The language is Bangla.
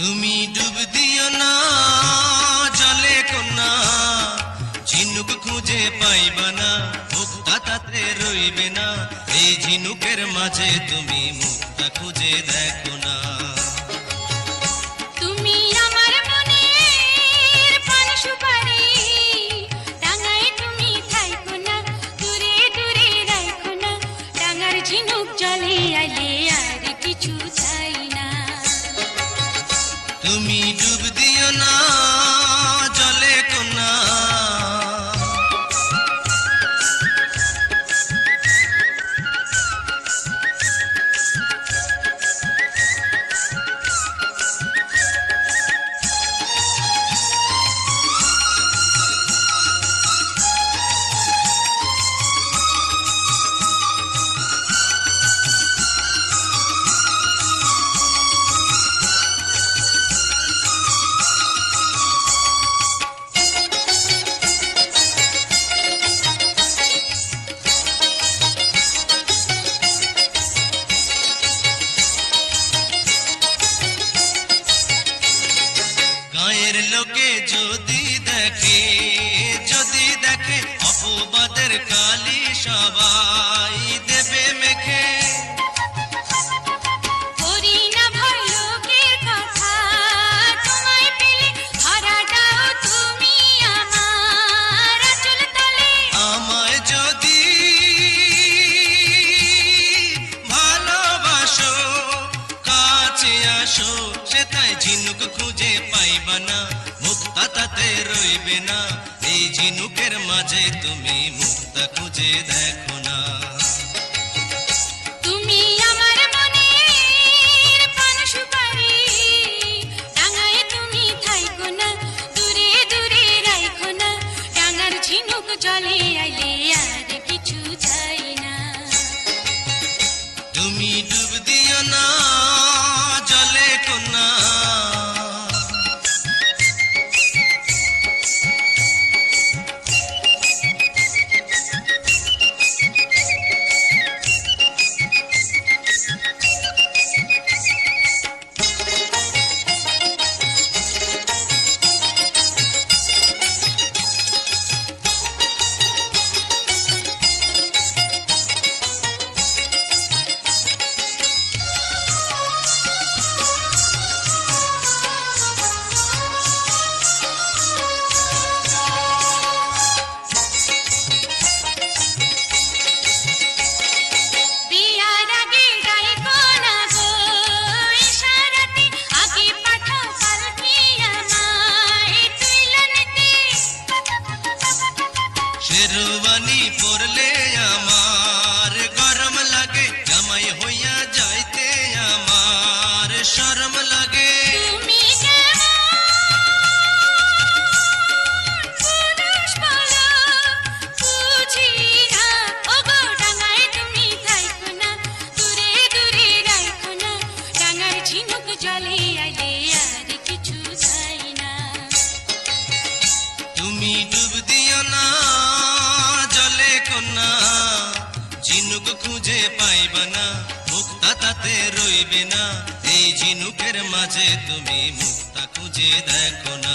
তুমি ডুব দিও না জলে কন্যা, ঝিনুক খুঁজে পাইবা না, মুক্তা তাতে রইবে না। এই ঝিনুকের মাঝে তুমি মুক্তা খুঁজে দেখো না। তুমি আমার মনের পান সুপারি, ডাঙায় তুমি থাইকো না, দূরে দূরে রাইখো না। ডাঙার ঝিনুক জলে আইলে আর কিছু চাই না। তুমি ডুব দিও না জলে কন্যা। গায়ের লোকে যদি দেখে অপবাদের কালি সবাই দেবে মেখে। করি না ভয় লোকের কথা, তোমায় পেলে ধরা দাও তুমি আমার আঁচল তলে। আমায় যদি ভালোবাসো কাছে আসো, সেটাই ঝিনুক খুঁজে পাইবা না, মুক্তা তাতে রইবে না। এই ঝিনুকের মাঝে তুমি মুক্তা খুঁজে দেখো না। তুমি আমার মনের পান সুপারি, ডাঙায় তুমি থাইকো না, দূরে দূরে রাইখো না। ডাঙার ঝিনুক জলে আইলে আর কিছু চাই না। তুমি ডুব দিও না জলে কন্যা। বিয়ার আগে রাইখো না গো ইশারাতে, আগে পাঠাও পালকি আমায় তুইলা নিতে। শেরওয়ানি পরলে আমার গরম লাগে, জামাই হইয়া যাইতে আমার শরম লাগে। তুমি কেমন পুরুষ বলো বুঝি না, ওগো ডাঙায় তুমি থাইকো না, দূরে দূরে রাইখো না। ডাঙার ঝিনুক জলে আইলে আর কিছু চাই না। তুমি ডুব দিও না জলে কন্যা, ঝিনুক খুঁজে পাইবা না, মুক্তা তাতে রইবে না। এই ঝিনুকের মাঝে তুমি মুক্তা খুঁজে দেখো না।